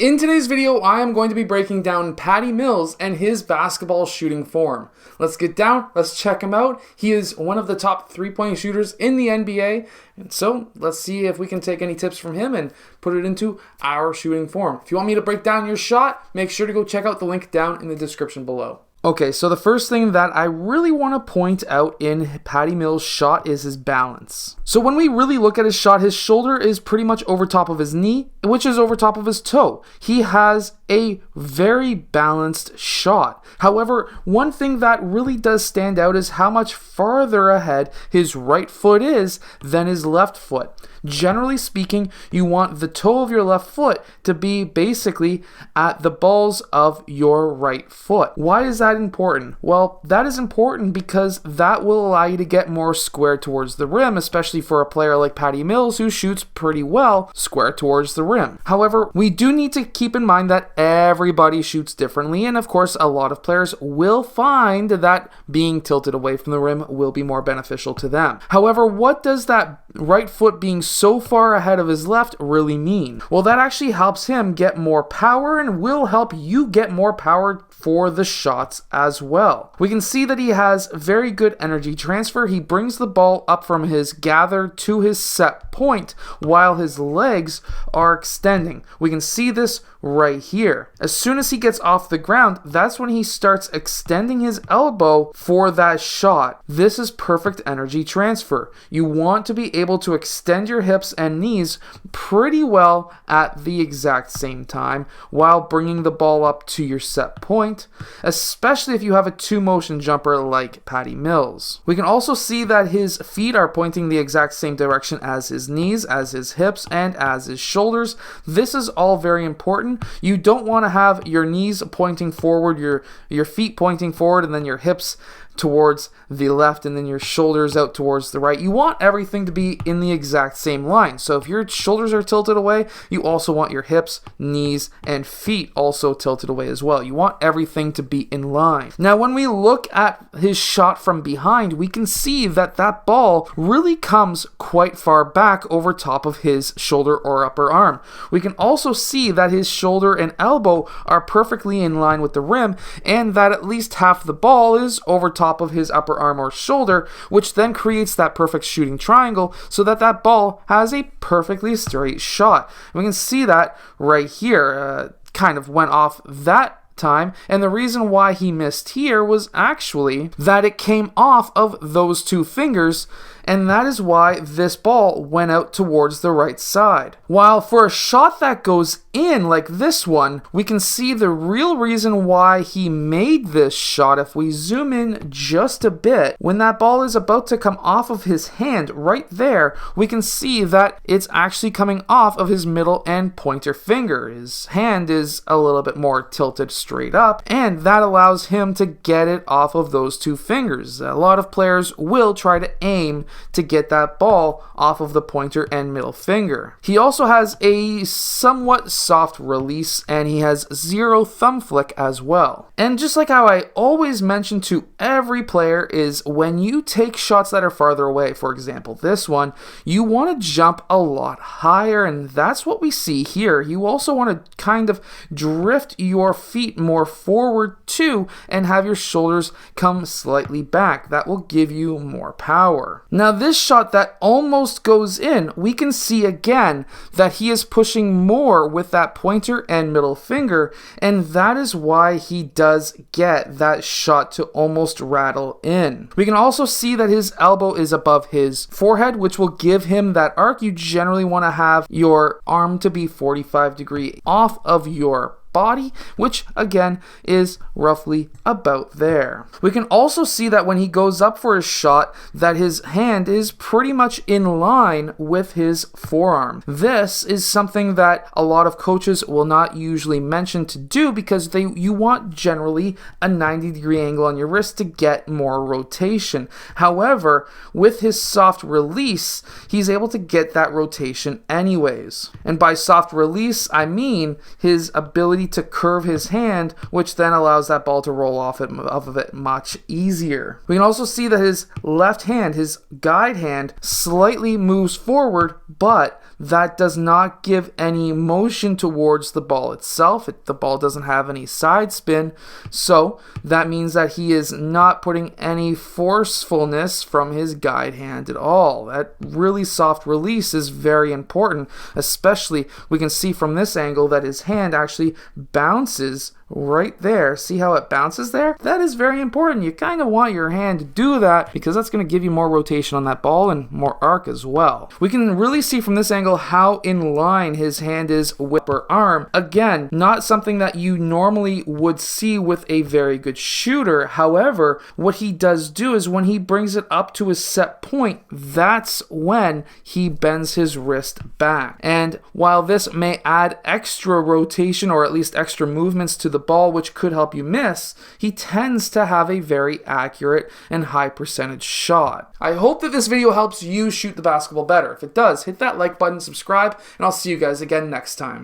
In today's video, I am going to be breaking down Patty Mills and his basketball shooting form. Let's get down, let's check him out. He is one of the top three-point shooters in the NBA, and so let's see if we can take any tips from him and put it into our shooting form. If you want me to break down your shot, make sure to go check out the link down in the description below. Okay, so the first thing that I really want to point out in Patty Mills' shot is his balance. So when we really look at his shot, his shoulder is pretty much over top of his knee, which is over top of his toe. He has a very balanced shot. However, one thing that really does stand out is how much farther ahead his right foot is than his left foot. Generally speaking, you want the toe of your left foot to be basically at the balls of your right foot. Why is that important? Well, that is important because that will allow you to get more square towards the rim, especially for a player like Patty Mills who shoots pretty well square towards the rim. However, we do need to keep in mind that everybody shoots differently, and of course, a lot of players will find that being tilted away from the rim will be more beneficial to them. However, what does that right foot being so far ahead of his left really mean? Well, that actually helps him get more power and will help you get more power for the shots as well. We can see that he has very good energy transfer. He brings the ball up from his gather to his set point while his legs are extending. We can see this right here. As soon as he gets off the ground, that's when he starts extending his elbow for that shot. This is perfect energy transfer. You want to be able to extend your hips and knees pretty well at the exact same time while bringing the ball up to your set point, especially if you have a two-motion jumper like Patty Mills. We can also see that his feet are pointing the exact same direction as his knees, as his hips, and as his shoulders. This is all very important. You don't want to have your knees pointing forward, your feet pointing forward, and then your hips towards the left and then your shoulders out towards the right. You want everything to be in the exact same line. So if your shoulders are tilted away, you also want your hips, knees, and feet also tilted away as well. You want everything to be in line. Now, when we look at his shot from behind, we can see that that ball really comes quite far back over top of his shoulder or upper arm. We can also see that his shoulder and elbow are perfectly in line with the rim and that at least half the ball is over top of his upper arm or shoulder, which then creates that perfect shooting triangle so that that ball has a perfectly straight shot. We can see that right here, kind of went off that time, and the reason why he missed here was actually that it came off of those two fingers, and that is why this ball went out towards the right side. While for a shot that goes in like this one, we can see the real reason why he made this shot. If we zoom in just a bit, when that ball is about to come off of his hand right there, we can see that it's actually coming off of his middle and pointer finger. His hand is a little bit more tilted straight up, and that allows him to get it off of those two fingers. A lot of players will try to aim to get that ball off of the pointer and middle finger. He also has a somewhat soft release, and he has zero thumb flick as well. And just like how I always mention to every player is when you take shots that are farther away, for example this one, you want to jump a lot higher, and that's what we see here. You also want to kind of drift your feet more forward too and have your shoulders come slightly back. That will give you more power. Now this shot that almost goes in, we can see again that he is pushing more with that pointer and middle finger, and that is why he does get that shot to almost rattle in. We can also see that his elbow is above his forehead, which will give him that arc. You generally want to have your arm to be 45 degrees off of your body, which again is roughly about there. We can also see that when he goes up for his shot that his hand is pretty much in line with his forearm. This is something that a lot of coaches will not usually mention to do because you want generally a 90-degree angle on your wrist to get more rotation. However, with his soft release, he's able to get that rotation anyways. And by soft release, I mean his ability ability to curve his hand, which then allows that ball to roll off of it much easier. We can also see that his left hand, his guide hand, slightly moves forward, but that does not give any motion towards the ball itself. The ball doesn't have any side spin, so that means that he is not putting any forcefulness from his guide hand at all. That really soft release is very important, especially we can see from this angle that his hand actually bounces right there. See how it bounces there? That is very important. You kind of want your hand to do that because that's going to give you more rotation on that ball and more arc as well. We can really see from this angle how in line his hand is with her arm. Again, not something that you normally would see with a very good shooter. However, what he does do is when he brings it up to a set point, that's when he bends his wrist back. And while this may add extra rotation or at least extra movements to the ball, which could help you miss, he tends to have a very accurate and high percentage shot. I hope that this video helps you shoot the basketball better. If it does, hit that like button, subscribe, and I'll see you guys again next time.